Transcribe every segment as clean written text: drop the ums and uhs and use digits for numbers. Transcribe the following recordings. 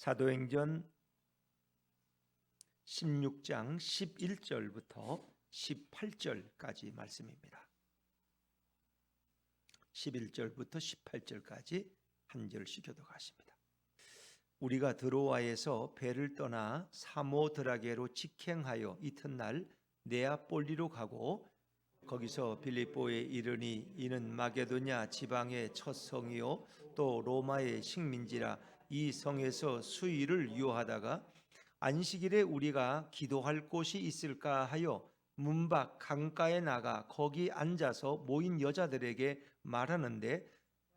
사도행전 16장 11절부터 18절까지 말씀입니다. 11절부터 18절까지 한 절씩 교독하십니다. 우리가 드로아에서 배를 떠나 사모드라게로 직행하여 이튿날 네아폴리로 가고 거기서 빌립보에 이르니 이는 마게도냐 지방의 첫 성이요 또 로마의 식민지라. 이 성에서 수일을 유하다가 안식일에 우리가 기도할 곳이 있을까 하여 문 밖 강가에 나가 거기 앉아서 모인 여자들에게 말하는데,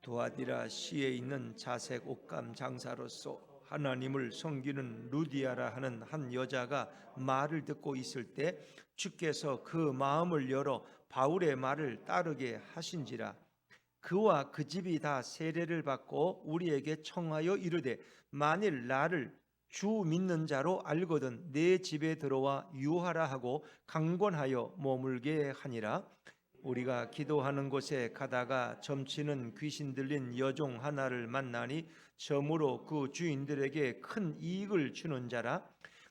두아디라 시에 있는 자색 옷감 장사로서 하나님을 섬기는 루디아라 하는 한 여자가 말을 듣고 있을 때 주께서 그 마음을 열어 바울의 말을 따르게 하신지라. 그와 그 집이 다 세례를 받고 우리에게 청하여 이르되, 만일 나를 주 믿는 자로 알거든 내 집에 들어와 유하라 하고 강권하여 머물게 하니라. 우리가 기도하는 곳에 가다가 점치는 귀신 들린 여종 하나를 만나니 점으로 그 주인들에게 큰 이익을 주는 자라.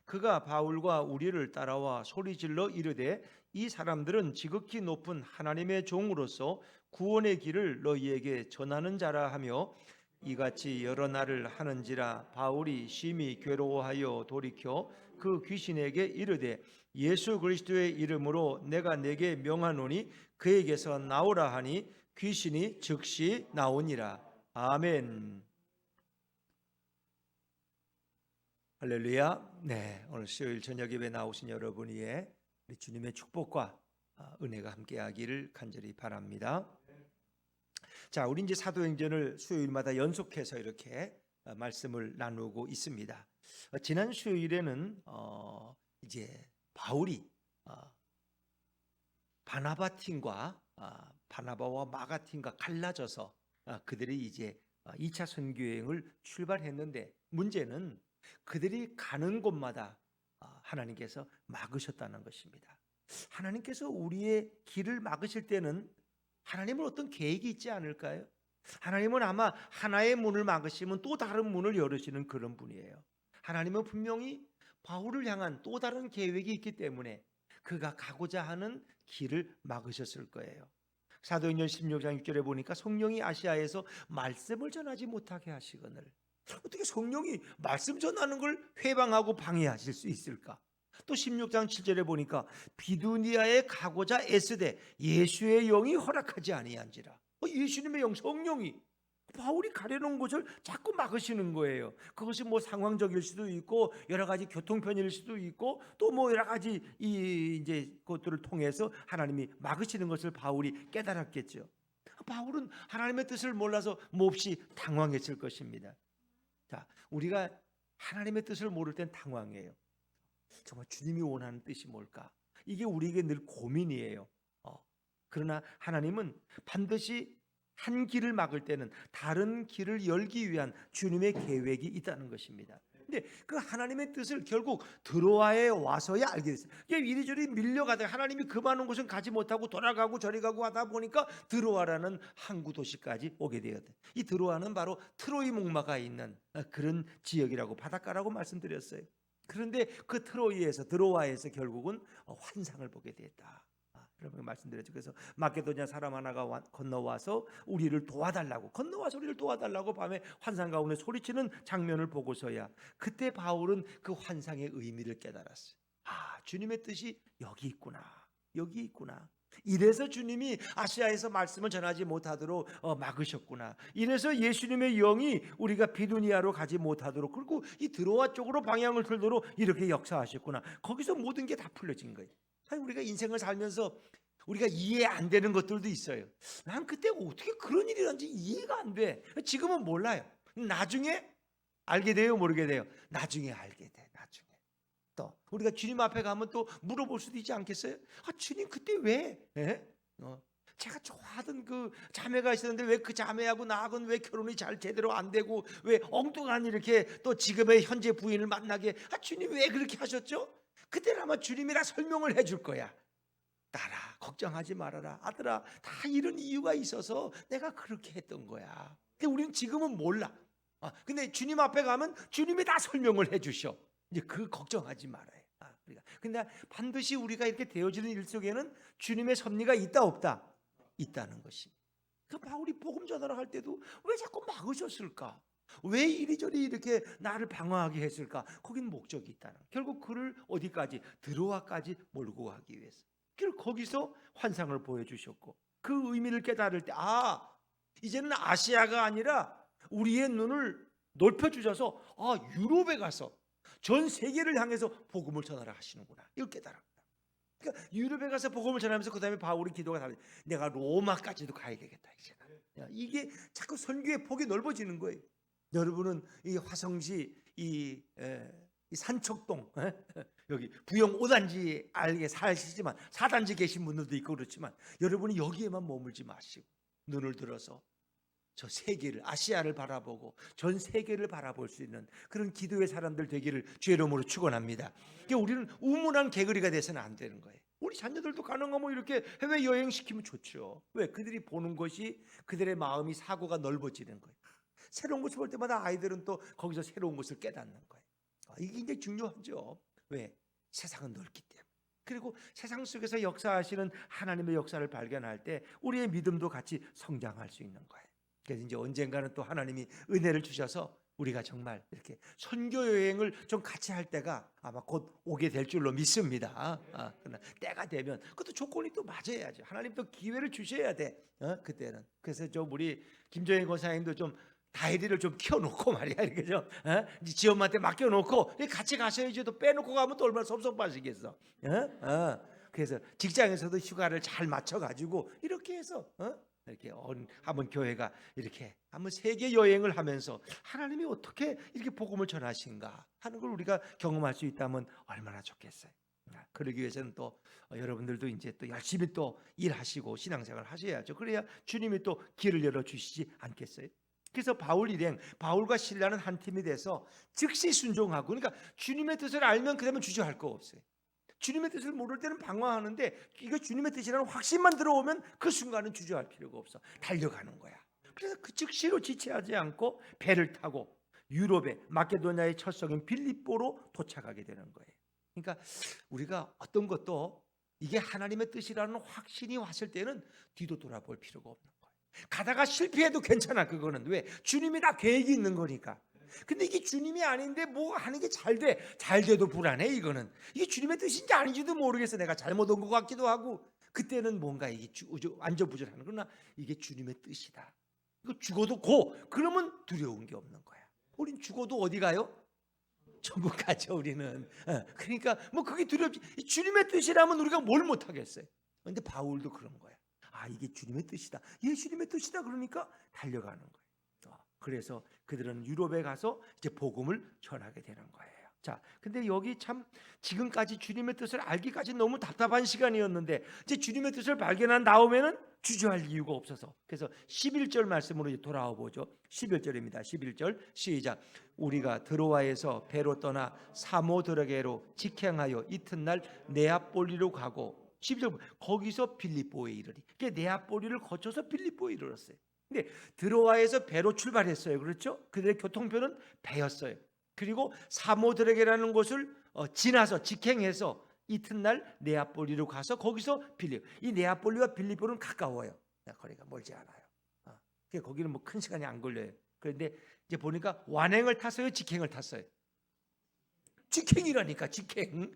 그가 바울과 우리를 따라와 소리질러 이르되, 이 사람들은 지극히 높은 하나님의 종으로서 구원의 길을 너희에게 전하는 자라 하며 이같이 여러 날을 하는지라. 바울이 심히 괴로워하여 돌이켜 그 귀신에게 이르되, 예수 그리스도의 이름으로 내가 내게 명하노니 그에게서 나오라 하니 귀신이 즉시 나오니라. 아멘. 할렐루야. 네, 오늘 수요일 저녁 예배 나오신 여러분 위에 우리 주님의 축복과 은혜가 함께하기를 간절히 바랍니다. 자, 우리 이제 사도행전을 수요일마다 연속해서 이렇게 말씀을 나누고 있습니다. 지난 수요일에는 이제 바울이 바나바 팀과 바나바와 마가 팀과 갈라져서 그들이 이제 2차 선교 여행을 출발했는데, 문제는 그들이 가는 곳마다 하나님께서 막으셨다는 것입니다. 하나님께서 우리의 길을 막으실 때는 하나님은 어떤 계획이 있지 않을까요? 하나님은 아마 하나의 문을 막으시면 또 다른 문을 열으시는 그런 분이에요. 하나님은 분명히 바울을 향한 또 다른 계획이 있기 때문에 그가 가고자 하는 길을 막으셨을 거예요. 사도행전 16장 6절에 보니까 성령이 아시아에서 말씀을 전하지 못하게 하시거늘. 어떻게 성령이 말씀 전하는 걸 회방하고 방해하실 수 있을까? 또 16장 7절에 보니까 비두니아에 가고자 애쓰되 예수의 영이 허락하지 아니한지라. 예수님의 영, 성령이 바울이 가려는 곳을 자꾸 막으시는 거예요. 그것이 뭐 상황적일 수도 있고 여러 가지 교통편일 수도 있고 또 뭐 여러 가지 이제 것들을 통해서 하나님이 막으시는 것을 바울이 깨달았겠죠. 바울은 하나님의 뜻을 몰라서 몹시 당황했을 것입니다. 자, 우리가 하나님의 뜻을 모를 땐 당황해요. 정말 주님이 원하는 뜻이 뭘까? 이게 우리에게 늘 고민이에요. 그러나 하나님은 반드시 한 길을 막을 때는 다른 길을 열기 위한 주님의 계획이 있다는 것입니다. 근데 그 하나님의 뜻을 결국 드로아에 와서야 알게 됐어요. 이리저리 밀려가다가 하나님이 그 많은 곳은 가지 못하고 돌아가고 저리 가고 하다 보니까 드로아라는 항구 도시까지 오게 되었대요. 이 드로아는 바로 트로이 목마가 있는 그런 지역이라고, 바닷가라고 말씀드렸어요. 그런데 그 트로이에서, 드로아에서 결국은 환상을 보게 됐다. 여러분 말씀드렸죠. 그래서 마게도냐 사람 하나가 건너와서 우리를 도와달라고, 밤에 환상 가운데 소리치는 장면을 보고서야 그때 바울은 그 환상의 의미를 깨달았어요. 주님의 뜻이 여기 있구나. 이래서 주님이 아시아에서 말씀을 전하지 못하도록 막으셨구나. 이래서 예수님의 영이 우리가 비두니아로 가지 못하도록, 그리고 이 드로아 쪽으로 방향을 틀도록 이렇게 역사하셨구나. 거기서 모든 게 다 풀려진 거예요. 사실 우리가 인생을 살면서 우리가 이해 안 되는 것들도 있어요. 난 그때 어떻게 그런 일이 일어난지 이해가 안 돼. 지금은 몰라요. 나중에 알게 돼요, 모르게 돼요? 나중에 알게 돼. 나중에. 또 우리가 주님 앞에 가면 또 물어볼 수도 있지 않겠어요? 주님 그때 왜? 제가 좋아하던 그 자매가 있었는데 왜 그 자매하고 나하고는 왜 결혼이 잘 제대로 안 되고 왜 엉뚱한 이렇게 또 지금의 현재 부인을 만나게, 주님 왜 그렇게 하셨죠? 그때는 아마 주님이라 설명을 해줄 거야. 딸아, 걱정하지 말아라. 아들아, 다 이런 이유가 있어서 내가 그렇게 했던 거야. 근데 우리는 지금은 몰라. 근데 주님 앞에 가면 주님이 다 설명을 해주셔. 이제 그 걱정하지 말아요. 근데 반드시 우리가 이렇게 되어지는 일 속에는 주님의 섭리가 있다 없다? 있다는 것입니다. 그 바울이 복음 전하러 할 때도 왜 자꾸 막으셨을까? 왜 이리저리 이렇게 나를 방어하게 했을까? 거긴 목적이 있다는. 결국 그를 어디까지? 드로아까지 몰고 가기 위해서. 결국 거기서 환상을 보여주셨고 그 의미를 깨달을 때 이제는 아시아가 아니라 우리의 눈을 넓혀주셔서 유럽에 가서 전 세계를 향해서 복음을 전하라 하시는구나. 이걸 깨달았다. 그러니까 유럽에 가서 복음을 전하면서 그 다음에 바울의 기도가 다르. 내가 로마까지도 가야 되겠다. 이게 자꾸 선교의 폭이 넓어지는 거예요. 여러분은 이 화성시 이 산척동 여기 부영 5단지 알게 사시지만 4단지 계신 분들도 있고 그렇지만 여러분이 여기에만 머물지 마시고 눈을 들어서 저 세계를 아시아를 바라보고 전 세계를 바라볼 수 있는 그런 기도의 사람들 되기를 주의 이름으로 축원합니다. 그러니까 우리는 우문한 개구리가 돼서는 안 되는 거예요. 우리 자녀들도 가능하면 이렇게 해외 여행 시키면 좋죠. 왜? 그들이 보는 것이 그들의 마음이 사고가 넓어지는 거예요. 새로운 것을 볼 때마다 아이들은 또 거기서 새로운 것을 깨닫는 거예요. 이게 굉장히 중요하죠. 왜? 세상은 넓기 때문에. 그리고 세상 속에서 역사하시는 하나님의 역사를 발견할 때 우리의 믿음도 같이 성장할 수 있는 거예요. 그래서 이제 언젠가는 또 하나님이 은혜를 주셔서 우리가 정말 이렇게 선교 여행을 좀 같이 할 때가 아마 곧 오게 될 줄로 믿습니다. 그러나 때가 되면 그것도 조건이 또 맞아야죠. 하나님 또 기회를 주셔야 돼. 그때는. 그래서 좀 우리 김정희 권사님도 좀 다이리를 좀 키워놓고 말이야, 이렇게 좀 이제 지엄마한테 맡겨놓고 같이 가셔야지. 또 빼놓고 가면 또 얼마나 섭섭하시겠어. 그래서 직장에서도 휴가를 잘 맞춰가지고 이렇게 해서 이렇게 한번 교회가 이렇게 한번 세계 여행을 하면서 하나님이 어떻게 이렇게 복음을 전하신가 하는 걸 우리가 경험할 수 있다면 얼마나 좋겠어요. 그러기 위해서는 또 여러분들도 이제 또 열심히 또 일하시고 신앙생활 하셔야죠. 그래야 주님이 또 길을 열어 주시지 않겠어요? 그래서 바울 일행, 바울과 실라는 한 팀이 돼서 즉시 순종하고, 그러니까 주님의 뜻을 알면 그다음에 주저할 거 없어요. 주님의 뜻을 모를 때는 방황하는데 이거 주님의 뜻이라는 확신만 들어오면 그 순간은 주저할 필요가 없어. 달려가는 거야. 그래서 그 즉시로 지체하지 않고 배를 타고 유럽의 마케도니아의 첫 성인 빌립보로 도착하게 되는 거예요. 그러니까 우리가 어떤 것도 이게 하나님의 뜻이라는 확신이 왔을 때는 뒤도 돌아볼 필요가 없는 거예요. 가다가 실패해도 괜찮아. 그거는 왜? 주님이 다 계획이 있는 거니까. 근데 이게 주님이 아닌데 뭐 하는 게 잘 돼. 잘 돼도 불안해. 이거는 이게 주님의 뜻인지 아닌지도 모르겠어. 내가 잘못 온 것 같기도 하고. 그때는 뭔가 이게 안절부절하는. 그러나 이게 주님의 뜻이다. 이거 죽어도 그러면 두려운 게 없는 거야. 우린 죽어도 어디 가요? 천국 가죠. 우리는. 그러니까 뭐 그게 두렵지. 주님의 뜻이라면 우리가 뭘 못하겠어요. 근데 바울도 그런 거야. 이게 주님의 뜻이다. 예수님의 뜻이다. 그러니까 달려가는 거예요. 그래서 그들은 유럽에 가서 이제 복음을 전하게 되는 거예요. 자, 근데 여기 참 지금까지 주님의 뜻을 알기까지 너무 답답한 시간이었는데 이제 주님의 뜻을 발견한 다음에는 주저할 이유가 없어서, 그래서 11절 말씀으로 이제 돌아와 보죠. 11절입니다. 11절 시작. 우리가 드로아에서 배로 떠나 사모드라게로 직행하여 이튿날 네아폴리로 가고, 12절 거기서 빌립보에 이르리. 그러니까 네아폴리를 거쳐서 빌립보에 이르렀어요. 근데 드로아에서 배로 출발했어요. 그렇죠? 그들의 교통편은 배였어요. 그리고 사모드라게라는 곳을 지나서 직행해서 이튿날 네아폴리로 가서 거기서 빌립. 이 네아폴리와 빌립보는 가까워요. 거리가 멀지 않아요. 거기는 뭐 큰 시간이 안 걸려요. 그런데 이제 보니까 완행을 탔어요, 직행을 탔어요? 직행이라니까. 직행.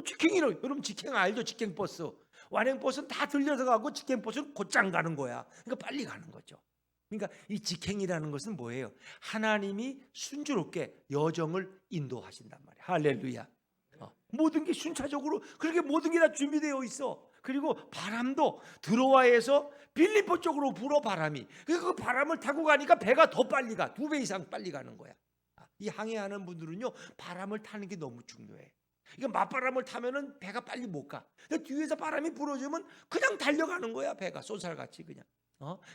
직행이라. 여러분 직행 알죠? 직행 버스. 완행 버스는 다 들려서 가고 직행 버스는 곧장 가는 거야. 그러니까 빨리 가는 거죠. 그러니까 이 직행이라는 것은 뭐예요? 하나님이 순조롭게 여정을 인도하신단 말이에요. 할렐루야. 모든 게 순차적으로 그렇게 모든 게 다 준비되어 있어. 그리고 바람도 드로아에서 빌립보 쪽으로 불어 바람이. 그 바람을 타고 가니까 배가 더 빨리 가. 2배 이상 빨리 가는 거야. 이 항해하는 분들은요, 바람을 타는 게 너무 중요해. 그러니까 맞바람을 타면은 배가 빨리 못 가. 뒤에서 바람이 불어주면 그냥 달려가는 거야. 배가 쏜살같이 그냥.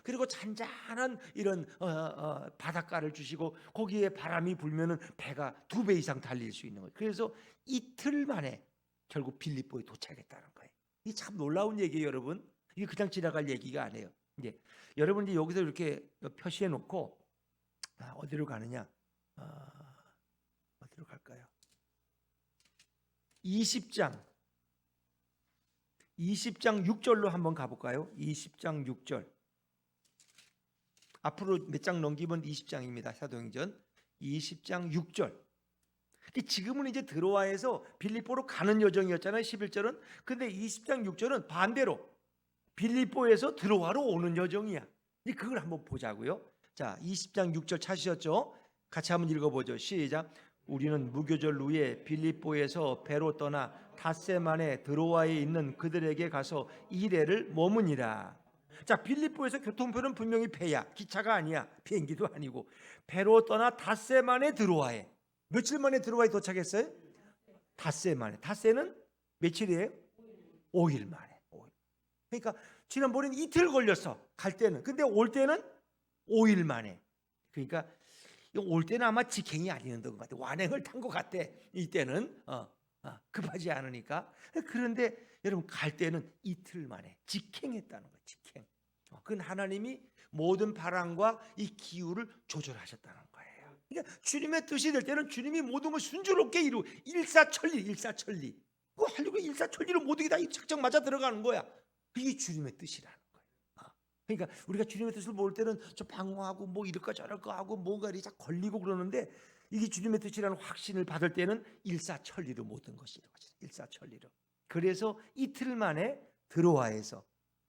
그리고 잔잔한 이런 바닷가를 주시고 거기에 바람이 불면은 배가 2배 이상 달릴 수 있는 거예요. 그래서 이틀 만에 결국 빌립보에 도착했다는 거예요. 이게 참 놀라운 얘기예요, 여러분. 이게 그냥 지나갈 얘기가 아니에요. 이제 여러분 이제 여기서 이렇게 표시해 놓고 어디로 가느냐? 어디로 갈까요? 20장 6절로 한번 가볼까요? 20장 6절. 앞으로 몇 장 넘기면 20장입니다. 사도행전 20장 6절. 지금은 이제 드로아에서 빌립보로 가는 여정이었잖아요. 11절은. 근데 20장 6절은 반대로 빌립보에서 드로아로 오는 여정이야. 이제 그걸 한번 보자고요. 자, 20장 6절 찾으셨죠? 같이 한번 읽어보죠. 시작. 우리는 무교절 후에 빌립보에서 배로 떠나 닷새만에 드로아에 있는 그들에게 가서 이레를 머무니라. 자, 빌립보에서 교통편은 분명히 배야. 기차가 아니야. 비행기도 아니고. 배로 떠나 닷새만에 드로아에. 며칠 만에 드로아에 도착했어요? 닷새 만에. 닷새는 며칠이에요? 5일 만에. 5일. 그러니까 지난번엔 이틀 걸렸어. 갈 때는. 근데 올 때는 5일 만에. 그러니까 올 때는 아마 직행이 아니었던 것 같아. 완행을 탄 것 같아. 이때는 급하지 않으니까. 그런데 여러분 갈 때는 이틀 만에 직행했다는 거예요. 직행. 그건 하나님이 모든 바람과 이 기후를 조절하셨다는 거예요. 그러니까 주님의 뜻이 될 때는 주님이 모든 걸 순조롭게 이루고 일사천리. 그거 하려고 일사천리로 모든 게 다 착착 맞아 들어가는 거야. 이게 주님의 뜻이라는 거예요. 그러니까 우리가 주님의 뜻을 볼 때는 좀 방황하고 뭐 이럴까 저럴까 하고 뭔가 이렇게 걸리고 그러는데 이게 주님의 뜻이라는 확신을 받을 때는 일사천리로 모든 것이 이루어져요. 일사천리로. 그래서 이틀 만에 드로아에서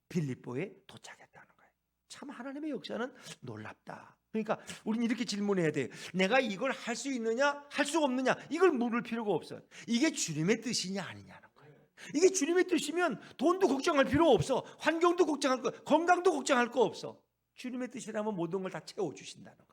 빌립보에 도착했다는 거예요. 참 하나님의 역사는 놀랍다. 그러니까 우리는 이렇게 질문해야 돼요. 내가 이걸 할 수 있느냐 할 수 없느냐 이걸 물을 필요가 없어요. 이게 주님의 뜻이냐 아니냐는 거예요. 이게 주님의 뜻이면 돈도 걱정할 필요 없어. 환경도 걱정할 거, 건강도 걱정할 거 없어. 주님의 뜻이라면 모든 걸 다 채워주신다는 거예요.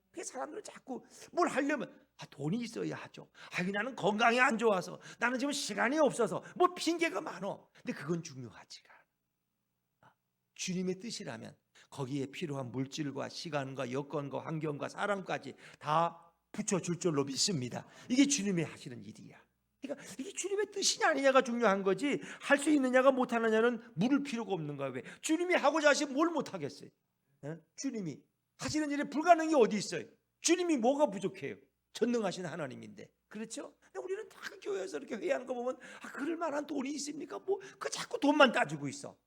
그게 사람들은 자꾸 뭘 하려면 돈이 있어야 하죠. 나는 건강이 안 좋아서, 나는 지금 시간이 없어서, 뭐 핑계가 많어. 근데 그건 중요하지가 않아. 주님의 뜻이라면 거기에 필요한 물질과 시간과 여건과 환경과 사람까지 다 붙여줄 줄로 믿습니다. 이게 주님이 하시는 일이야. 그러니까 이게 주님의 뜻이냐 아니냐가 중요한 거지 할 수 있느냐가 못하느냐는 물을 필요가 없는 거야. 왜? 주님이 하고자 하시면 뭘 못하겠어요? 주님이 하시는 일에 불가능이 어디 있어요? 주님이 뭐가 부족해요? 전능하신 하나님인데. 그렇죠? 근데 우리는 다 교회에서 이렇게 회의하는 거 보면 그럴 만한 돈이 있습니까? 그 자꾸 돈만 따지고 있어.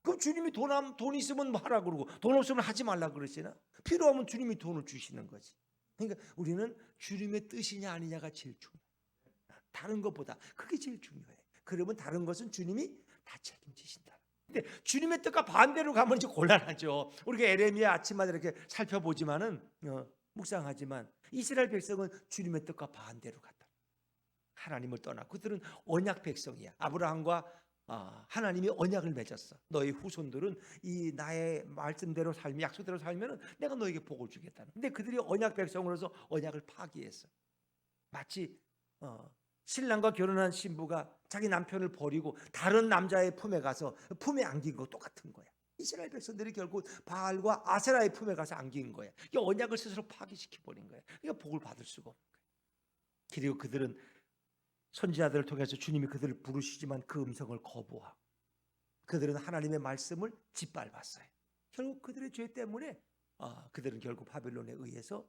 그럼 주님이 돈 있으면 뭐 하라 그러고 돈 없으면 하지 말라 그러시나? 필요하면 주님이 돈을 주시는 거지. 그러니까 우리는 주님의 뜻이냐 아니냐가 제일 중요해. 다른 것보다 그게 제일 중요해. 그러면 다른 것은 주님이 다 책임지신다. 근데 주님의 뜻과 반대로 가면 이제 곤란하죠. 우리가 에레미야 아침마다 이렇게 살펴보지만은 묵상하지만 이스라엘 백성은 주님의 뜻과 반대로 갔다. 하나님을 떠나고 그들은 언약 백성이야. 아브라함과 하나님이 언약을 맺었어. 너희 후손들은 이 나의 말씀대로 살면 약속대로 살면은 내가 너에게 복을 주겠다는. 근데 그들이 언약 백성으로서 언약을 파기했어. 마치 신랑과 결혼한 신부가 자기 남편을 버리고 다른 남자의 품에 가서 품에 안긴 거 똑같은 거야. 이스라엘 백성들이 결국 바알과 아세라의 품에 가서 안긴 거야. 이 언약을 스스로 파기시켜 버린 거야. 그러니까 복을 받을 수가 없는 거야. 그리고 그들은 선지자들을 통해서 주님이 그들을 부르시지만 그 음성을 거부하고 그들은 하나님의 말씀을 짓밟았어요. 결국 그들의 죄 때문에 그들은 결국 바벨론에 의해서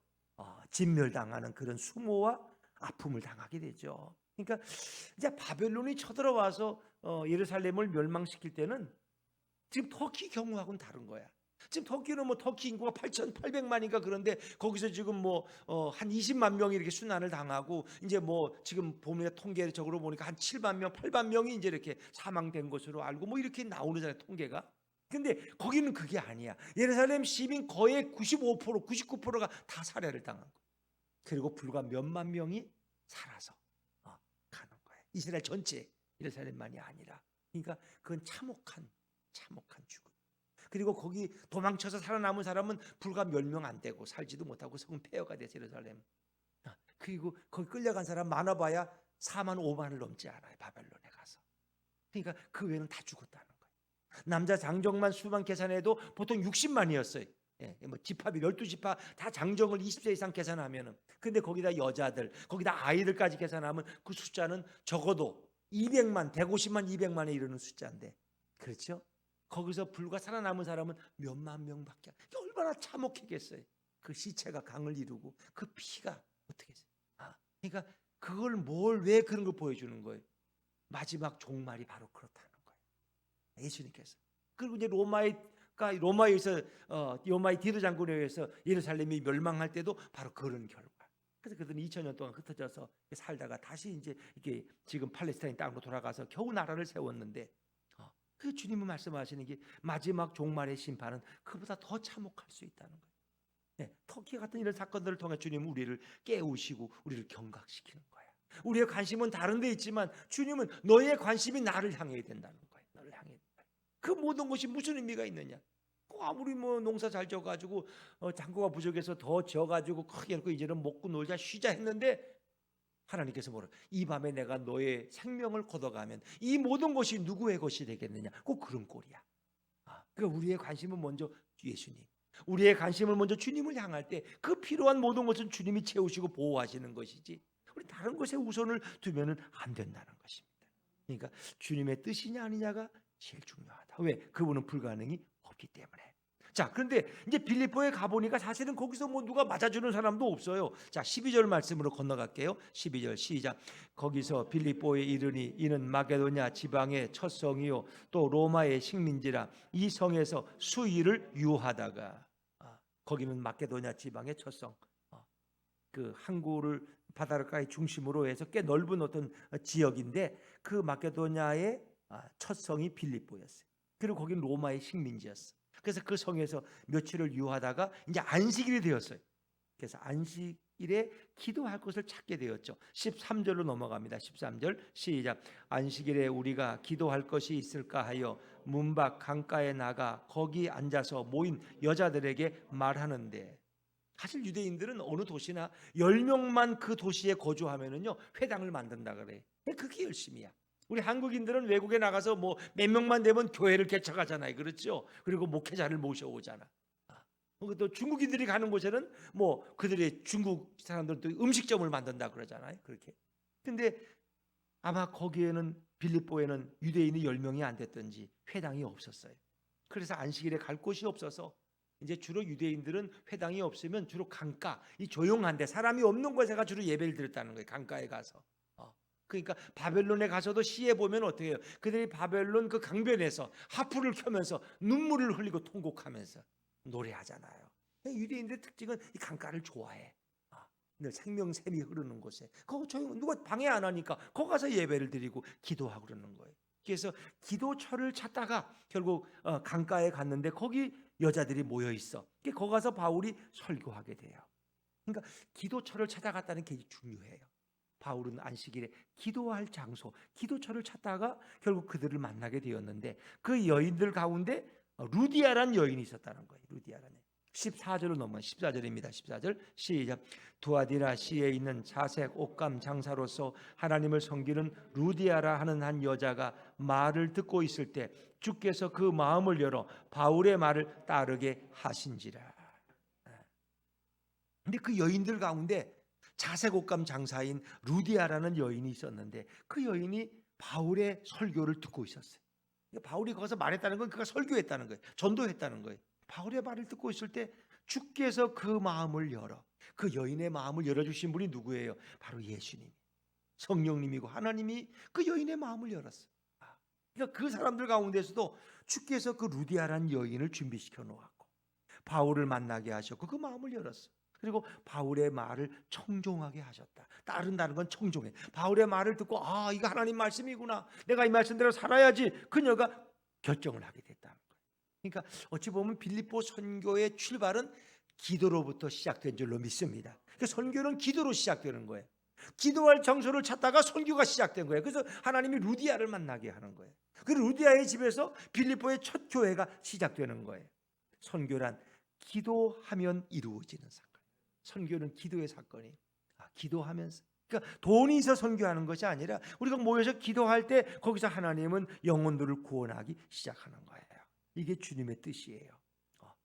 진멸당하는 그런 수모와 아픔을 당하게 되죠. 그러니까 이제 바벨론이 쳐들어와서 예루살렘을 멸망시킬 때는 지금 터키 경우하고는 다른 거야. 지금 터키는 뭐 터키 인구가 8,800만인가 그런데 거기서 지금 뭐 한 20만 명이 이렇게 순환을 당하고 이제 뭐 지금 보면 통계적으로 보니까 한 7만 명, 8만 명이 이제 이렇게 사망된 것으로 알고 뭐 이렇게 나오잖아요, 통계가. 근데 거기는 그게 아니야. 예루살렘 시민 거의 95%, 99%가 다 살해를 당한 거야. 그리고 불과 몇만 명이 살아서 가는 거예요. 이스라엘 전체, 예루살렘만이 아니라. 그러니까 그건 참혹한 죽음. 그리고 거기 도망쳐서 살아남은 사람은 불과 몇 명 안 되고 살지도 못하고 성 폐허가 돼서 예루살렘. 그리고 거기 끌려간 사람 많아봐야 4만 5만을 넘지 않아요. 바벨론에 가서. 그러니까 그 외에는 다 죽었다는 거예요. 남자 장정만 수만 계산해도 보통 60만이었어요. 뭐 지파비 12지파 다 장정을 20세 이상 계산하면은. 근데 거기다 여자들, 거기다 아이들까지 계산하면 그 숫자는 적어도 200만, 150만, 200만에 이르는 숫자인데. 그렇죠? 거기서 불과 살아남은 사람은 몇만 명밖에. 얼마나 참혹했겠어요. 그 시체가 강을 이루고 그 피가 어떻게 했어요? 그러니까 그걸 왜 그런 걸 보여주는 거예요? 마지막 종말이 바로 그렇다는 거예요. 예수님께서. 그리고 이제 로마에서 로마의 디도 장군에 의해서 예루살렘이 멸망할 때도 바로 그런 결과. 그래서 그들은 2000년 동안 흩어져서 살다가 다시 이제 이게 지금 팔레스타인 땅으로 돌아가서 겨우 나라를 세웠는데, 그 주님은 말씀하시는 게 마지막 종말의 심판은 그보다 더 참혹할 수 있다는 거예요. 네, 터키 같은 이런 사건들을 통해 주님은 우리를 깨우시고 우리를 경각시키는 거예요. 우리의 관심은 다른 데 있지만 주님은 너의 관심이 나를 향해야 된다는 거예요. 너를 향해. 그 모든 것이 무슨 의미가 있느냐? 아무리 뭐 농사 잘 져가지고 창고가 부족해서 더 져가지고 크게 놓고 이제는 먹고 놀자 쉬자 했는데 하나님께서 뭐라? 이 밤에 내가 너의 생명을 걷어가면 이 모든 것이 누구의 것이 되겠느냐? 꼭 그런 꼴이야. 그러니까 우리의 관심은 먼저 예수님. 우리의 관심을 먼저 주님을 향할 때 그 필요한 모든 것은 주님이 채우시고 보호하시는 것이지 우리 다른 것에 우선을 두면은 안 된다는 것입니다. 그러니까 주님의 뜻이냐 아니냐가 제일 중요하다. 왜? 그분은 불가능이 없기 때문에. 자, 그런데 이제 빌립보에 가보니까 사실은 거기서 뭐 누가 맞아주는 사람도 없어요. 자, 12절 말씀으로 건너갈게요. 12절 시작. 거기서 빌립보에 이르니 이는 마게도냐 지방의 첫 성이요 또 로마의 식민지라 이 성에서 수일을 유하다가, 거기는 마게도냐 지방의 첫 성, 그 항구를 바닷가의 중심으로 해서 꽤 넓은 어떤 지역인데 그 마게도냐의 첫 성이 빌립보였어요. 그리고 거기는 로마의 식민지였어. 그래서 그 성에서 며칠을 유하다가 이제 안식일이 되었어요. 그래서 안식일에 기도할 것을 찾게 되었죠. 13절로 넘어갑니다. 13절 시작. 안식일에 우리가 기도할 것이 있을까 하여 문 밖 강가에 나가 거기 앉아서 모인 여자들에게 말하는데, 사실 유대인들은 어느 도시나 10명만 그 도시에 거주하면은요 회당을 만든다 그래. 그게 열심이야. 우리 한국인들은 외국에 나가서 뭐 몇 명만 되면 교회를 개척하잖아요. 그렇죠? 그리고 목회자를 모셔오잖아. 또 중국인들이 가는 곳에는 뭐 그들의 중국 사람들도 음식점을 만든다 그러잖아요. 그렇게. 근데 아마 거기에는 빌립보에는 유대인이 10명이 안 됐든지 회당이 없었어요. 그래서 안식일에 갈 곳이 없어서 이제 주로 유대인들은 회당이 없으면 주로 강가, 이 조용한데 사람이 없는 곳에 주로 예배를 드렸다는 거예요. 강가에 가서. 그러니까 바벨론에 가서도 시에 보면 어떻게 해요? 그들이 바벨론 그 강변에서 하프를 켜면서 눈물을 흘리고 통곡하면서 노래하잖아요. 유대인들의 특징은 이 강가를 좋아해. 늘 생명샘이 흐르는 곳에 거기 조용, 누가 방해 안 하니까 거기 가서 예배를 드리고 기도하고 그러는 거예요. 그래서 기도처를 찾다가 결국 강가에 갔는데 거기 여자들이 모여 있어. 거기 가서 바울이 설교하게 돼요. 그러니까 기도처를 찾아갔다는 게 중요해요. 바울은 안식일에 기도할 장소, 기도처를 찾다가 결국 그들을 만나게 되었는데 그 여인들 가운데 루디아란 여인이 있었다는 거예요. 루디아라는 14절로 넘어요. 14절입니다. 14절 시작. 두아디라 시에 있는 자색 옷감 장사로서 하나님을 섬기는 루디아라 하는 한 여자가 말을 듣고 있을 때 주께서 그 마음을 열어 바울의 말을 따르게 하신지라. 근데 그 여인들 가운데 자색 옷감 장사인 루디아라는 여인이 있었는데 그 여인이 바울의 설교를 듣고 있었어요. 바울이 거기서 말했다는 건 그가 설교했다는 거예요. 전도했다는 거예요. 바울의 말을 듣고 있을 때 주께서 그 마음을 열어, 그 여인의 마음을 열어주신 분이 누구예요? 바로 예수님, 성령님이고 하나님이 그 여인의 마음을 열었어요. 그러니까 그 사람들 가운데서도 주께서 그 루디아라는 여인을 준비시켜 놓았고 바울을 만나게 하셨고 그 마음을 열었어요. 그리고 바울의 말을 청종하게 하셨다. 따른다는 건 청종해. 바울의 말을 듣고 이거 하나님 말씀이구나, 내가 이 말씀대로 살아야지, 그녀가 결정을 하게 됐다는 거예요. 그러니까 어찌 보면 빌립보 선교의 출발은 기도로부터 시작된 줄로 믿습니다. 그러니까 선교는 기도로 시작되는 거예요. 기도할 장소를 찾다가 선교가 시작된 거예요. 그래서 하나님이 루디아를 만나게 하는 거예요. 그 루디아의 집에서 빌립보의 첫 교회가 시작되는 거예요. 선교란 기도하면 이루어지는 사건. 선교는 기도의 사건이에요. 기도하면서, 그러니까 돈이 있어 선교하는 것이 아니라 우리가 모여서 기도할 때 거기서 하나님은 영혼들을 구원하기 시작하는 거예요. 이게 주님의 뜻이에요.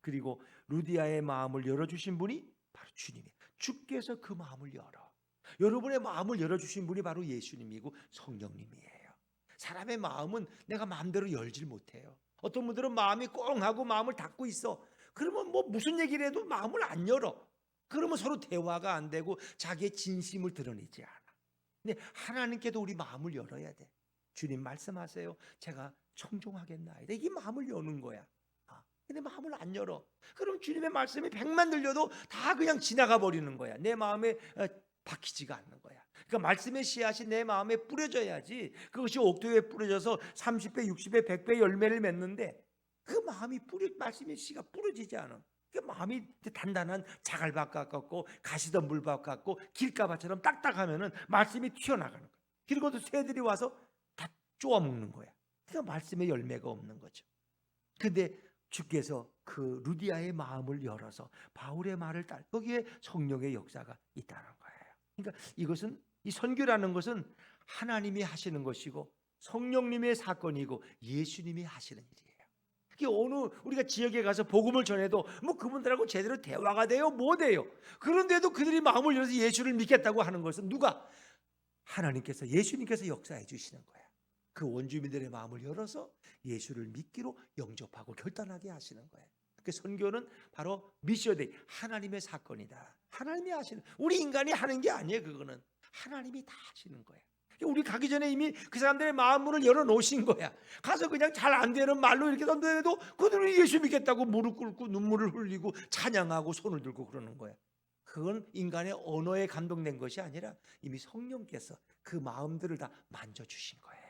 그리고 루디아의 마음을 열어주신 분이 바로 주님이에요. 주께서 그 마음을 열어. 여러분의 마음을 열어주신 분이 바로 예수님이고 성령님이에요. 사람의 마음은 내가 마음대로 열질 못해요. 어떤 분들은 마음이 꽁하고 마음을 닫고 있어. 그러면 뭐 무슨 얘기를 해도 마음을 안 열어. 그러면 서로 대화가 안 되고 자기의 진심을 드러내지 않아. 근데 하나님께도 우리 마음을 열어야 돼. 주님 말씀하세요. 제가 청종하겠나이다. 이게 마음을 여는 거야. 근데 마음을 안 열어. 그럼 주님의 말씀이 100만 들려도 다 그냥 지나가 버리는 거야. 내 마음에 박히지가 않는 거야. 그러니까 말씀의 씨앗이 내 마음에 뿌려져야지. 그것이 옥토에 뿌려져서 30배, 60배, 100배 열매를 맺는데 그 마음이 말씀의 씨가 뿌려지지 않아. 그 마음이 단단한 자갈밭 같고 가시덤불밭 같고 길가밭처럼 딱딱하면은 말씀이 튀어나가는 거야. 그리고 또 새들이 와서 다 쪼아먹는 거야. 그러니까 말씀의 열매가 없는 거죠. 근데 주께서 그 루디아의 마음을 열어서 바울의 말을 따라 거기에 성령의 역사가 있다는 거예요. 그러니까 이것은 이 선교라는 것은 하나님이 하시는 것이고 성령님의 사건이고 예수님이 하시는 일이에요. 그게 어느 우리가 지역에 가서 복음을 전해도 뭐 그분들하고 제대로 대화가 돼요? 뭐 돼요? 그런데도 그들이 마음을 열어서 예수를 믿겠다고 하는 것은 누가? 하나님께서 예수님께서 역사해 주시는 거예요. 그 원주민들의 마음을 열어서 예수를 믿기로 영접하고 결단하게 하시는 거예요. 그 선교는 바로 미션데이, 하나님의 사건이다. 하나님이 하시는, 우리 인간이 하는 게 아니에요. 그거는 하나님이 다 하시는 거예요. 우리 가기 전에 이미 그 사람들의 마음문을 열어놓으신 거야. 가서 그냥 잘 안 되는 말로 이렇게 던져도 그들이 예수 믿겠다고 무릎 꿇고 눈물을 흘리고 찬양하고 손을 들고 그러는 거야. 그건 인간의 언어에 감동된 것이 아니라 이미 성령께서 그 마음들을 다 만져주신 거예요.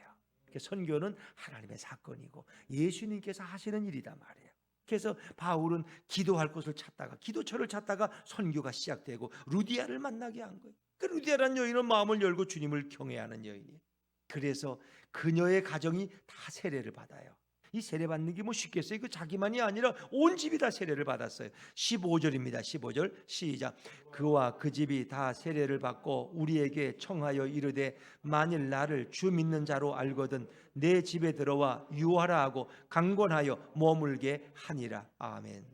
선교는 하나님의 사건이고 예수님께서 하시는 일이다 말이에요. 그래서 바울은 기도할 곳을 찾다가 기도처를 찾다가 선교가 시작되고 루디아를 만나게 한 거예요. 그 루디아라는 여인은 마음을 열고 주님을 경외하는 여인이에요. 그래서 그녀의 가정이 다 세례를 받아요. 이 세례 받는 게 뭐 쉽겠어요? 그 자기만이 아니라 온 집이 다 세례를 받았어요. 15절입니다. 15절 시작. 그와 그 집이 다 세례를 받고 우리에게 청하여 이르되 만일 나를 주 믿는 자로 알거든 내 집에 들어와 유하라 하고 강권하여 머물게 하니라. 아멘.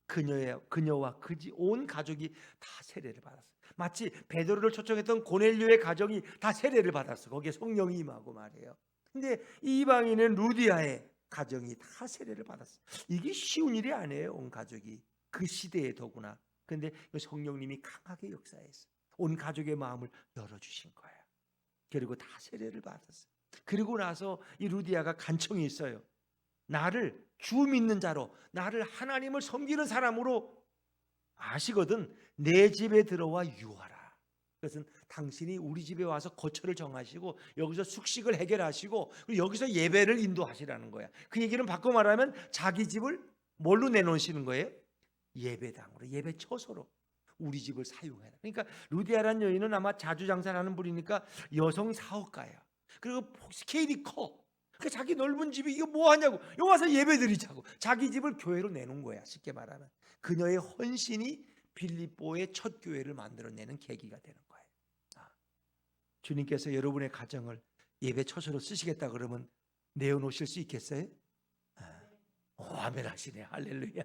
그녀와 온 가족이 다 세례를 받았어요. 마치 베드로를 초청했던 고넬료의 가정이 다 세례를 받았어. 거기에 성령이 임하고 말이에요. 근데 이방인은 루디아의 가정이 다 세례를 받았어요. 이게 쉬운 일이 아니에요. 온 가족이 그 시대에 더구나. 근데 성령님이 강하게 역사했어요. 온 가족의 마음을 열어주신 거예요. 그리고 다 세례를 받았어요. 그리고 나서 이 루디아가 간청이 있어요. 나를 주 믿는 자로, 나를 하나님을 섬기는 사람으로 아시거든 내 집에 들어와 유하라. 그것은 당신이 우리 집에 와서 거처를 정하시고 여기서 숙식을 해결하시고 그리고 여기서 예배를 인도하시라는 거야. 그 얘기는 바꿔 말하면 자기 집을 뭘로 내놓으시는 거예요? 예배당으로, 예배처소로 우리 집을 사용해라. 그러니까 루디아라는 여인은 아마 자주장사하는 분이니까 여성 사업가야. 그리고 스케일이 커. 그러니까 자기 넓은 집이 이거 뭐 하냐고, 여기 와서 예배 드리자고 자기 집을 교회로 내놓은 거야. 쉽게 말하면 그녀의 헌신이 빌립보의 첫 교회를 만들어내는 계기가 되는 거예요. 주님께서 여러분의 가정을 예배 처소로 쓰시겠다 그러면 내어놓으실 수 있겠어요? 아멘 하시네. 할렐루야.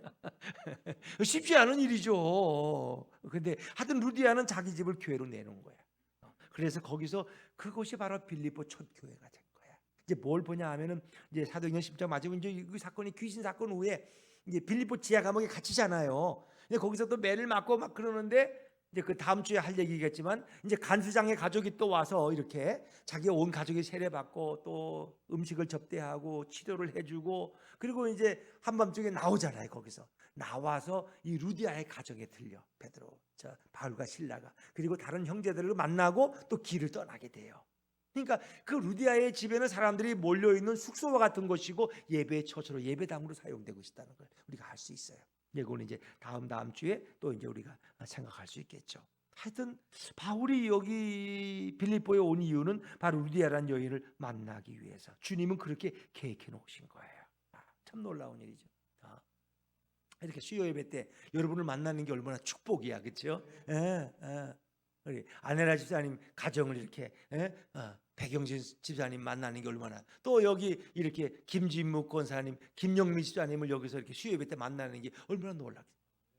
쉽지 않은 일이죠. 근데 하여튼 루디아는 자기 집을 교회로 내놓은 거야. 그래서 거기서 그것이 바로 빌립보 첫 교회가 된 거야. 이제 뭘 보냐 하면은 이제 사도행전 10장 마지막 이제 이 사건이 귀신 사건 후에 이제 빌립보 지하 감옥에 갇히잖아요. 근데 거기서 또 매를 맞고 막 그러는데 이제 그 다음 주에 할 얘기겠지만 이제 간수장의 가족이 또 와서 이렇게 자기 온 가족이 세례받고 또 음식을 접대하고 치료를 해주고 그리고 이제 한밤중에 나오잖아요. 거기서 나와서 이 루디아의 가정에 들려 베드로, 바울과 실라가 그리고 다른 형제들을 만나고 또 길을 떠나게 돼요. 그러니까 그 루디아의 집에는 사람들이 몰려 있는 숙소와 같은 것이고 예배의 처소로 예배당으로 사용되고 있다는 걸 우리가 알 수 있어요. 이거는 이제 다음 주에 또 이제 우리가 생각할 수 있겠죠. 하여튼 바울이 여기 빌립보에 온 이유는 바로 루디아라는 여인을 만나기 위해서 주님은 그렇게 계획해 놓으신 거예요. 참 놀라운 일이죠. 이렇게 수요 예배 때 여러분을 만나는 게 얼마나 축복이야, 그렇죠? 우리 아내라 집사님 가정을 이렇게 백영진 집사님 만나는 게 얼마나, 또 여기 이렇게 김진묵 권사님, 김영민 집사님을 여기서 이렇게 수요 예배 때 만나는 게 얼마나 놀랍겠어요.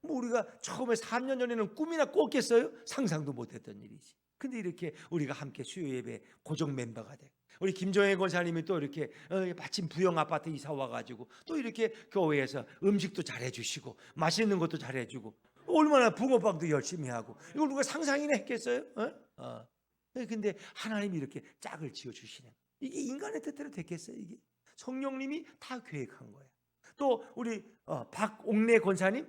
뭐 우리가 처음에 3년 전에는 꿈이나 꿨겠어요? 상상도 못했던 일이지. 근데 이렇게 우리가 함께 수요 예배 고정 멤버가 돼. 우리 김정혜 권사님이 또 이렇게 마침 부영 아파트 이사 와가지고 또 이렇게 교회에서 음식도 잘해주시고 맛있는 것도 잘해주고 얼마나 붕어빵도 열심히 하고 이걸 누가 상상이나 했겠어요? 근데 하나님이 이렇게 짝을 지어 주시는, 이게 인간의 뜻대로 됐겠어요? 이게 성령님이 다 계획한 거예요. 또 우리 박옥래 권사님,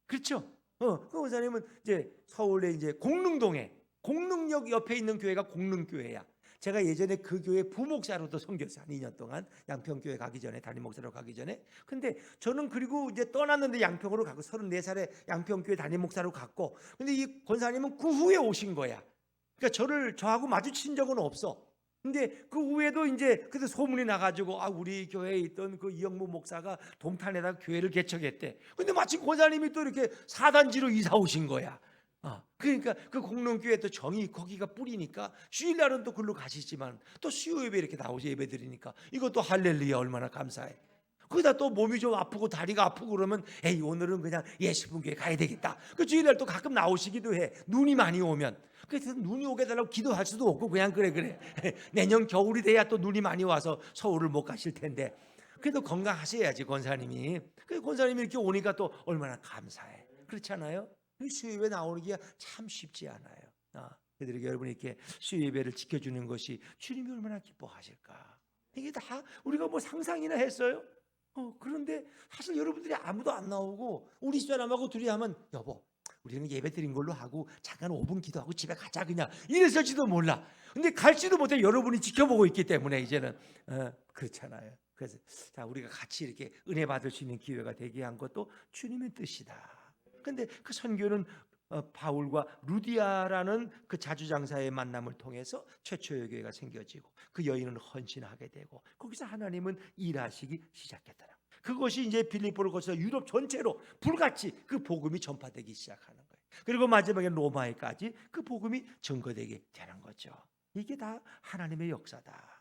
그렇죠? 그 권사님은 이제 서울에 이제 공릉동에, 공릉역 옆에 있는 교회가 공릉교회야. 제가 예전에 그 교회 부목사로도 섬겼어요. 한 2년 동안 양평교회 가기 전에, 담임 목사로 가기 전에. 근데 저는 그리고 이제 떠났는데 양평으로 가고 34살에 양평교회 담임 목사로 갔고, 근데 이 권사님은 그 후에 오신 거야. 그러니까 저하고 마주친 적은 없어. 근데 그 후에도 이제 그때 소문이 나가지고 우리 교회에 있던 그 이영무 목사가 동탄에다 교회를 개척했대. 근데 마침 권사님이 또 이렇게 사단지로 이사 오신 거야. 그러니까 그 공릉교회 또 정이 거기가 뿌리니까 주일날은 또 글로 가시지만 또 수요 예배 이렇게 나오지, 예배 드리니까 이것도 할렐루야, 얼마나 감사해. 거기다 또 몸이 좀 아프고 다리가 아프고 그러면 에이, 오늘은 그냥 예수분교회 가야 되겠다. 그 주일날 또 가끔 나오시기도 해. 눈이 많이 오면. 그래서 눈이 오게 달라고 기도할 수도 없고 그냥 그래 내년 겨울이 돼야 또 눈이 많이 와서 서울을 못 가실 텐데, 그래도 건강하셔야지 권사님이. 그 권사님이 이렇게 오니까 또 얼마나 감사해. 그렇잖아요? 수요예배 나오는 게 참 쉽지 않아요. 그들에게 여러분이 이렇게 수요예배를 지켜주는 것이 주님이 얼마나 기뻐하실까. 이게 다 우리가 뭐 상상이나 했어요? 그런데 사실 여러분들이 아무도 안 나오고 우리 집사람하고 둘이 하면, 여보 우리는 예배 드린 걸로 하고 잠깐 5분 기도하고 집에 가자, 그냥 이랬을지도 몰라. 근데 갈지도 못해. 여러분이 지켜보고 있기 때문에 이제는 그렇잖아요. 그래서 자, 우리가 같이 이렇게 은혜 받을 수 있는 기회가 되게 한 것도 주님의 뜻이다. 근데 그 선교는 바울과 루디아라는 그 자주장사의 만남을 통해서 최초의 교회가 생겨지고 그 여인은 헌신하게 되고 거기서 하나님은 일하시기 시작했더라. 그것이 이제 빌립보를 거쳐서 유럽 전체로 불같이 그 복음이 전파되기 시작하는 거예요. 그리고 마지막에 로마에까지 그 복음이 전거되게 되는 거죠. 이게 다 하나님의 역사다.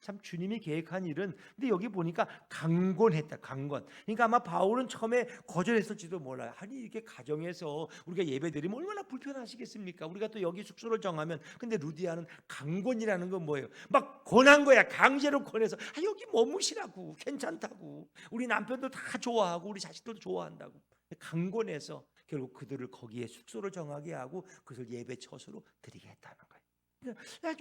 참 주님이 계획한 일은, 근데 여기 보니까 강권했다. 강권. 그러니까 아마 바울은 처음에 거절했을지도 몰라요. 아니 이렇게 가정에서 우리가 예배드리면 얼마나 불편하시겠습니까? 우리가 또 여기 숙소를 정하면. 근데 루디아는 강권이라는 건 뭐예요? 막 권한 거야. 강제로 권해서 여기 머무시라고, 괜찮다고, 우리 남편도 다 좋아하고 우리 자식들도 좋아한다고 강권해서 결국 그들을 거기에 숙소를 정하게 하고 그것을 예배 처소로 드리게 했다는 거예요.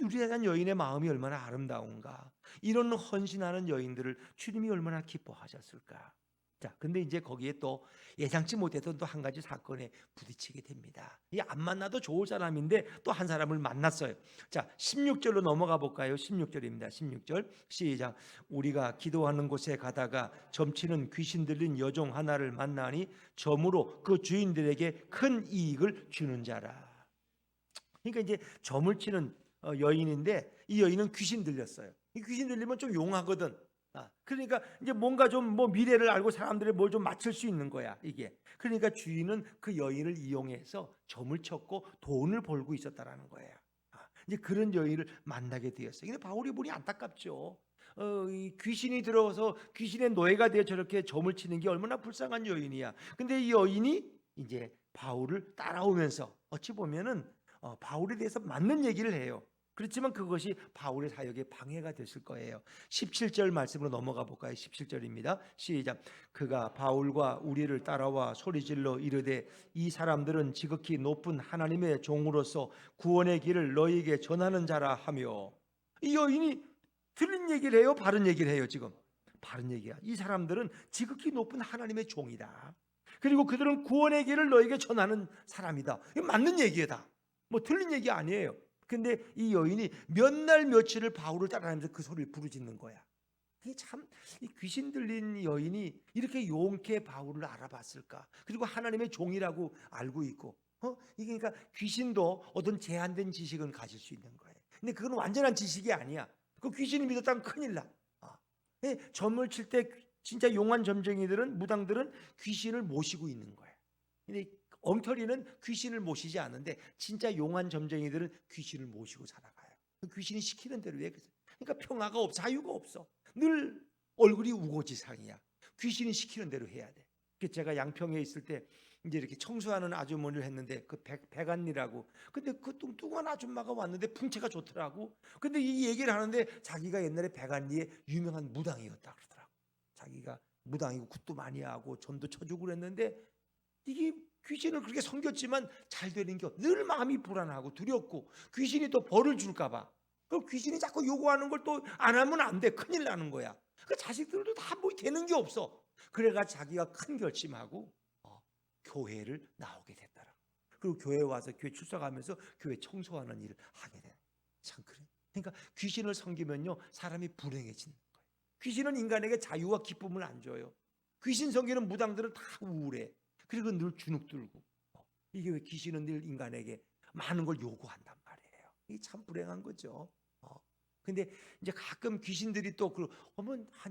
유리한 여인의 마음이 얼마나 아름다운가. 이런 헌신하는 여인들을 주님이 얼마나 기뻐하셨을까. 자, 근데 이제 거기에 또 예상치 못했던 또 한 가지 사건에 부딪히게 됩니다. 이 안 만나도 좋을 사람인데 또 한 사람을 만났어요. 자, 16절로 넘어가 볼까요? 16절입니다. 16절 시작. 우리가 기도하는 곳에 가다가 점치는 귀신 들린 여종 하나를 만나니 점으로 그 주인들에게 큰 이익을 주는 자라. 그러니까 이제 점을 치는 여인인데 이 여인은 귀신 들렸어요. 이 귀신 들리면 좀 용하거든. 그러니까 이제 뭔가 좀 뭐 미래를 알고 사람들의 뭘 좀 맞출 수 있는 거야 이게. 그러니까 주인은 그 여인을 이용해서 점을 쳤고 돈을 벌고 있었다라는 거예요. 이제 그런 여인을 만나게 되었어요. 근데 바울이 보니 안타깝죠. 이 귀신이 들어서 귀신의 노예가 되어 저렇게 점을 치는 게 얼마나 불쌍한 여인이야. 근데 이 여인이 이제 바울을 따라오면서 어찌 보면은 바울에 대해서 맞는 얘기를 해요. 그렇지만 그것이 바울의 사역에 방해가 됐을 거예요. 17절 말씀으로 넘어가 볼까요? 17절입니다. 시작. 그가 바울과 우리를 따라와 소리질러 이르되 이 사람들은 지극히 높은 하나님의 종으로서 구원의 길을 너희에게 전하는 자라 하며. 이 여인이 틀린 얘기를 해요? 바른 얘기를 해요? 지금 바른 얘기야. 이 사람들은 지극히 높은 하나님의 종이다. 그리고 그들은 구원의 길을 너희에게 전하는 사람이다. 이거 맞는 얘기다. 뭐 틀린 얘기 아니에요. 근데 이 여인이 몇 날 며칠을 바울을 따라다니면서 그 소리를 부르짖는 거야. 이게 참, 이 귀신 들린 여인이 이렇게 용케 바울을 알아봤을까? 그리고 하나님의 종이라고 알고 있고, 이게 그러니까 귀신도 어떤 제한된 지식은 가질 수 있는 거예요. 근데 그건 완전한 지식이 아니야. 그 귀신이 믿었다면 큰일 나. 점을 칠 때 진짜 용한 점쟁이들은, 무당들은 귀신을 모시고 있는 거예요. 근데 엉터리는 귀신을 모시지 않는데 진짜 용한 점쟁이들은 귀신을 모시고 살아가요. 귀신이 시키는 대로 해. 그러니까 평화가 없어, 자유가 없어. 늘 얼굴이 우거지상이야. 귀신이 시키는 대로 해야 돼. 제가 양평에 있을 때 이제 이렇게 청소하는 아주머니를 했는데 그 백안니라고. 근데 그 뚱뚱한 아줌마가 왔는데 풍채가 좋더라고. 근데 이 얘기를 하는데 자기가 옛날에 백안니의 유명한 무당이었다 그러더라고. 자기가 무당이고 굿도 많이 하고 점도 쳐주고 그랬는데 이게 귀신을 그렇게 섬겼지만 잘 되는 게 늘 마음이 불안하고 두렵고 귀신이 또 벌을 줄까 봐. 그 귀신이 자꾸 요구하는 걸 또 안 하면 안 돼. 큰일 나는 거야. 그 자식들도 다 뭐 되는 게 없어. 그래가 자기가 큰 결심하고 교회를 나오게 됐더라. 그리고 교회 와서 교회 출석하면서 교회 청소하는 일을 하게 돼. 참 그래. 그러니까 귀신을 섬기면요 사람이 불행해지는 거예요. 귀신은 인간에게 자유와 기쁨을 안 줘요. 귀신 섬기는 무당들은 다 우울해. 그리고 늘 주눅 들고. 이게 왜 귀신은 늘 인간에게 많은 걸 요구한단 말이에요. 이게 참 불행한 거죠. 근데 이제 가끔 귀신들이 또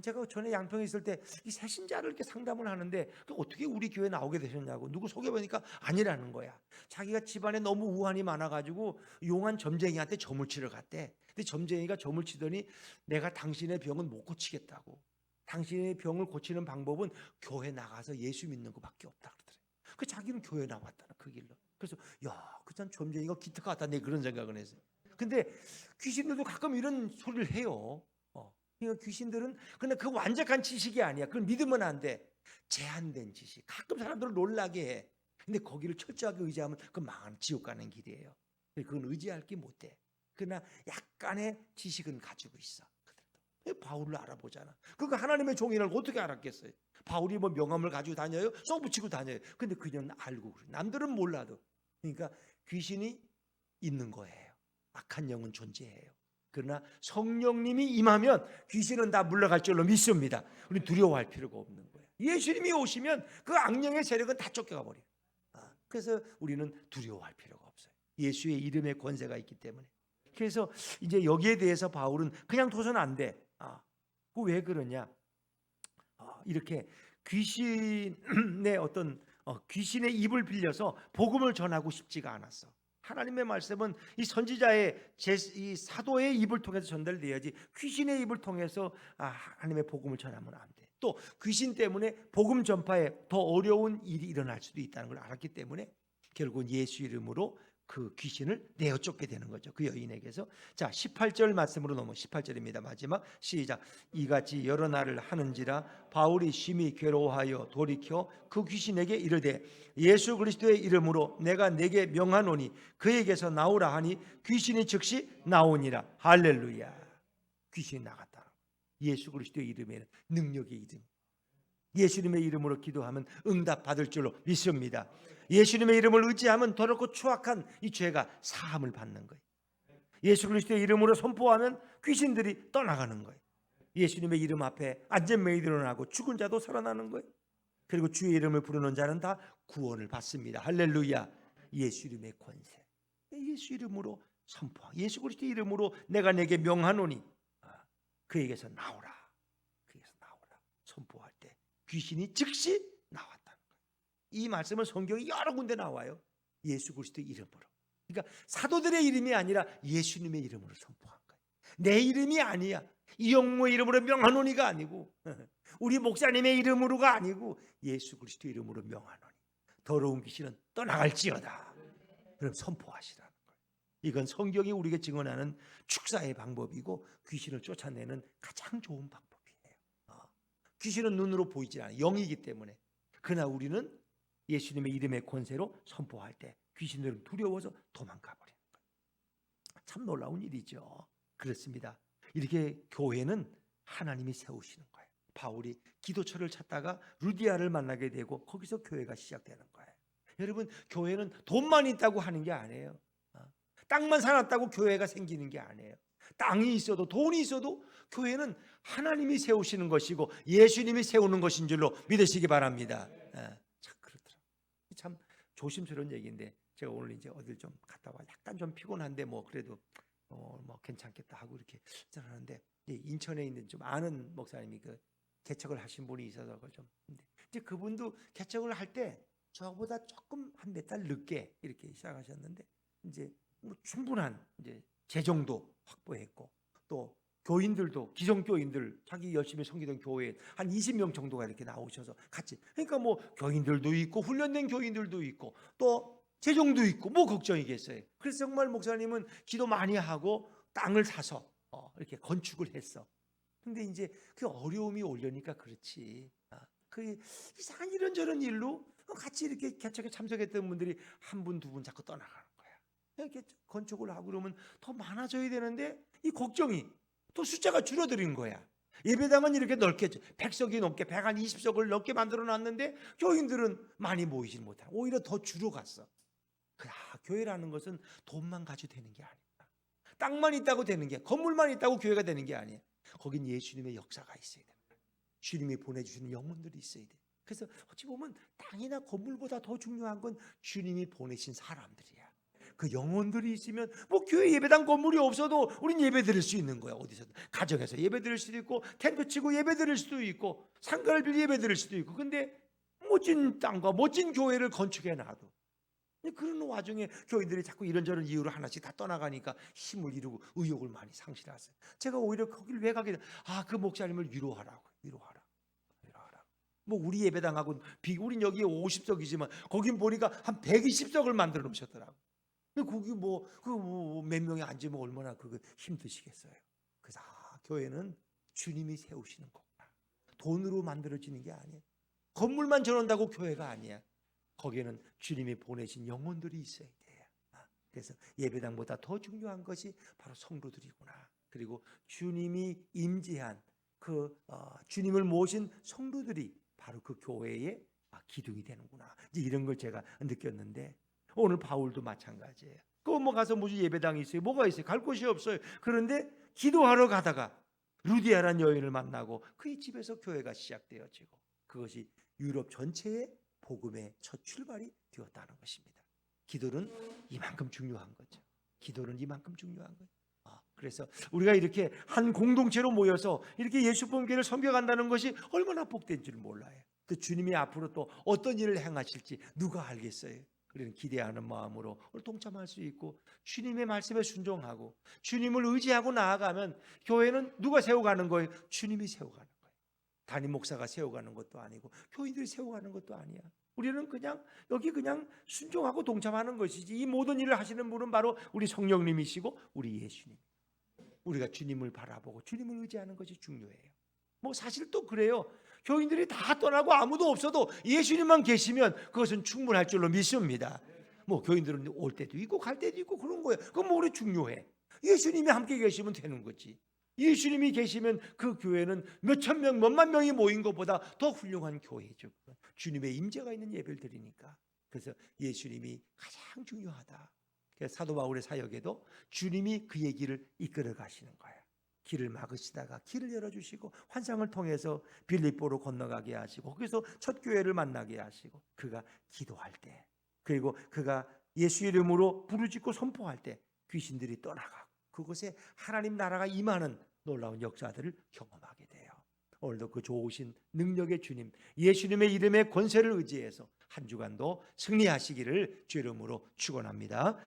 제가 전에 양평에 있을 때 이 새신자를 이렇게 상담을 하는데 어떻게 우리 교회 나오게 되셨냐고 누구 소개해보니까 아니라는 거야. 자기가 집안에 너무 우환이 많아가지고 용한 점쟁이한테 점을 치러 갔대. 근데 점쟁이가 점을 치더니 내가 당신의 병은 못 고치겠다고. 당신의 병을 고치는 방법은 교회 나가서 예수 믿는 것밖에 없다 그러더래. 그 자기는 교회 나왔다는 그 길로. 그래서 그 참 점쟁이가 기특하다 내 그런 생각을 했어요. 근데 귀신들도 가끔 이런 소리를 해요. 그러니까 귀신들은 근데 그 완벽한 지식이 아니야. 그걸 믿으면 안 돼. 제한된 지식. 가끔 사람들을 놀라게 해. 근데 거기를 철저하게 의지하면 그 망하는 지옥 가는 길이에요. 그건 의지할 게 못 돼. 그러나 약간의 지식은 가지고 있어. 바울을 알아보잖아. 그러니까 하나님의 종이라는 걸 어떻게 알았겠어요? 바울이 뭐 명함을 가지고 다녀요? 써붙이고 다녀요. 근데 그냥 알고 그래. 남들은 몰라도. 그러니까 귀신이 있는 거예요. 악한 영은 존재해요. 그러나 성령님이 임하면 귀신은 다 물러갈 줄로 믿습니다. 우리 두려워할 필요가 없는 거예요. 예수님이 오시면 그 악령의 세력은 다 쫓겨가 버려요. 그래서 우리는 두려워할 필요가 없어요. 예수의 이름에 권세가 있기 때문에. 그래서 이제 여기에 대해서 바울은 그냥 둬서는 안 돼. 왜 그러냐? 이렇게 귀신의 귀신의 입을 빌려서 복음을 전하고 싶지가 않았어. 하나님의 말씀은 이 선지자의 이 사도의 입을 통해서 전달돼야지 귀신의 입을 통해서 하나님의 복음을 전하면 안 돼. 또 귀신 때문에 복음 전파에 더 어려운 일이 일어날 수도 있다는 걸 알았기 때문에 결국은 예수 이름으로 그 귀신을 내어 쫓게 되는 거죠. 그 여인에게서. 자, 18절 말씀으로 18절입니다. 마지막 시작. 이같이 여러 날을 하는지라 바울이 심히 괴로워하여 돌이켜 그 귀신에게 이르되 예수 그리스도의 이름으로 내가 내게 명하노니 그에게서 나오라 하니 귀신이 즉시 나오니라. 할렐루야. 귀신이 나갔다. 예수 그리스도의 이름에는 능력의 이름. 예수님의 이름으로 기도하면 응답 받을 줄로 믿습니다. 예수님의 이름을 의지하면 더럽고 추악한 이 죄가 사함을 받는 거예요. 예수 그리스도의 이름으로 선포하면 귀신들이 떠나가는 거예요. 예수님의 이름 앞에 안전매이 일어나고 죽은 자도 살아나는 거예요. 그리고 주의 이름을 부르는 자는 다 구원을 받습니다. 할렐루야. 예수 이름의 권세. 예수 이름으로 선포하고 예수 그리스도의 이름으로 내가 내게 명하노니 그에게서 나오라. 그에게서 나오라. 선포할 때 귀신이 즉시 나왔다는 거예요. 이 말씀은 성경이 여러 군데 나와요. 예수 그리스도의 이름으로. 그러니까 사도들의 이름이 아니라 예수님의 이름으로 선포한 거예요. 내 이름이 아니야. 이영모의 이름으로 명하노니가 아니고 우리 목사님의 이름으로가 아니고 예수 그리스도의 이름으로 명하노니 더러운 귀신은 떠나갈지어다. 그럼 선포하시라는 거예요. 이건 성경이 우리에게 증언하는 축사의 방법이고 귀신을 쫓아내는 가장 좋은 방법이에요. 귀신은 눈으로 보이지 않아요. 영이기 때문에. 그러나 우리는 예수님의 이름의 권세로 선포할 때 귀신들은 두려워서 도망가 버리는 거예요. 참 놀라운 일이죠. 그렇습니다. 이렇게 교회는 하나님이 세우시는 거예요. 바울이 기도처를 찾다가 루디아를 만나게 되고 거기서 교회가 시작되는 거예요. 여러분, 교회는 돈만 있다고 하는 게 아니에요. 땅만 살았다고 교회가 생기는 게 아니에요. 땅이 있어도 돈이 있어도 교회는 하나님이 세우시는 것이고 예수님이 세우는 것인 줄로 믿으시기 바랍니다. 참 그렇더라고요. 참 조심스러운 얘기인데 제가 오늘 이제 어딜 좀 갔다 와 약간 좀 피곤한데 뭐 그래도 뭐 괜찮겠다 하고 이렇게 하는데 인천에 있는 좀 아는 목사님이 그 개척을 하신 분이 있어서 좀 이제 그분도 개척을 할 때 저보다 조금 한 몇 달 늦게 이렇게 시작하셨는데 이제 뭐 충분한 이제 재정도 확보했고 또 교인들도 기성교인들 자기 열심히 섬기던 교회에 한 20명 정도가 이렇게 나오셔서 같이 그러니까 뭐 교인들도 있고 훈련된 교인들도 있고 또 재정도 있고 뭐 걱정이겠어요. 그래서 정말 목사님은 기도 많이 하고 땅을 사서 이렇게 건축을 했어. 근데 이제 그 어려움이 오려니까 그렇지. 그 이상한 이런저런 일로 같이 이렇게 개척에 참석했던 분들이 한 분, 두 분 자꾸 떠나가는 거야. 이렇게 건축을 하고 그러면 더 많아져야 되는데 이 걱정이 또 숫자가 줄어드는 거야. 예배당은 이렇게 넓게 100석이 넘게 120석을 넘게 만들어 놨는데 교인들은 많이 모이지 못해. 오히려 더 줄어갔어. 교회라는 것은 돈만 가지고 되는 게 아니다. 땅만 있다고 되는 게, 건물만 있다고 교회가 되는 게 아니에요. 거긴 예수님의 역사가 있어야 됩니다. 주님이 보내주시는 영혼들이 있어야 돼. 그래서 어찌 보면 땅이나 건물보다 더 중요한 건 주님이 보내신 사람들이야. 그 영혼들이 있으면 뭐 교회 예배당 건물이 없어도 우린 예배 드릴 수 있는 거야. 어디서든 가정에서 예배 드릴 수도 있고 텐트 치고 예배 드릴 수도 있고 상가를 빌려 예배 드릴 수도 있고. 근데 멋진 땅과 멋진 교회를 건축해 놔도 그런 와중에 교인들이 자꾸 이런저런 이유로 하나씩 다 떠나가니까 힘을 잃고 의욕을 많이 상실하세요. 제가 오히려 거기를 왜 가게 돼? 그 목사님을 위로하라고. 뭐 우리 예배당하고 우린 여기 50석이지만 거긴 보니까 한 120석을 만들어 놓으셨더라고. 근데 거기 몇 명이 앉으면 얼마나 그거 힘드시겠어요. 그래서 교회는 주님이 세우시는 거구나. 돈으로 만들어지는 게 아니에요. 건물만 저런다고 교회가 아니야. 거기에는 주님이 보내신 영혼들이 있어야 돼요. 그래서 예배당보다 더 중요한 것이 바로 성도들이구나. 그리고 주님이 임재한 주님을 모신 성도들이 바로 그 교회의 기둥이 되는구나. 이제 이런 걸 제가 느꼈는데 오늘 바울도 마찬가지예요. 가서 무슨 예배당이 있어요? 뭐가 있어요? 갈 곳이 없어요. 그런데 기도하러 가다가 루디아라는 여인을 만나고 그의 집에서 교회가 시작되어지고 그것이 유럽 전체의 복음의 첫 출발이 되었다는 것입니다. 기도는 이만큼 중요한 거죠. 기도는 이만큼 중요한 거예요. 그래서 우리가 이렇게 한 공동체로 모여서 이렇게 예수 복음교회를 섬겨간다는 것이 얼마나 복된 줄 몰라요. 또 주님이 앞으로 또 어떤 일을 행하실지 누가 알겠어요. 우리는 기대하는 마음으로 동참할 수 있고 주님의 말씀에 순종하고 주님을 의지하고 나아가면 교회는 누가 세워가는 거예요? 주님이 세워가는 거예요. 담임 목사가 세워가는 것도 아니고 교인들이 세워가는 것도 아니야. 우리는 그냥 순종하고 동참하는 것이지. 이 모든 일을 하시는 분은 바로 우리 성령님이시고 우리 예수님. 우리가 주님을 바라보고 주님을 의지하는 것이 중요해요. 사실 또 그래요. 교인들이 다 떠나고 아무도 없어도 예수님만 계시면 그것은 충분할 줄로 믿습니다. 교인들은 올 때도 있고 갈 때도 있고 그런 거예요. 그건 우리 중요해. 예수님이 함께 계시면 되는 거지. 예수님이 계시면 그 교회는 몇천 명, 몇만 명이 모인 것보다 더 훌륭한 교회죠. 주님의 임재가 있는 예배를 드리니까. 그래서 예수님이 가장 중요하다. 사도 바울의 사역에도 주님이 그의 길을 이끌어 가시는 거예요. 길을 막으시다가 길을 열어주시고 환상을 통해서 빌립보로 건너가게 하시고 거기서 첫 교회를 만나게 하시고 그가 기도할 때 그리고 그가 예수 이름으로 부르짖고 선포할 때 귀신들이 떠나가고 그곳에 하나님 나라가 임하는 놀라운 역사들을 경험하게 돼요. 오늘도 그 좋으신 능력의 주님 예수님의 이름의 권세를 의지해서 한 주간도 승리하시기를 주 이름으로 축원합니다.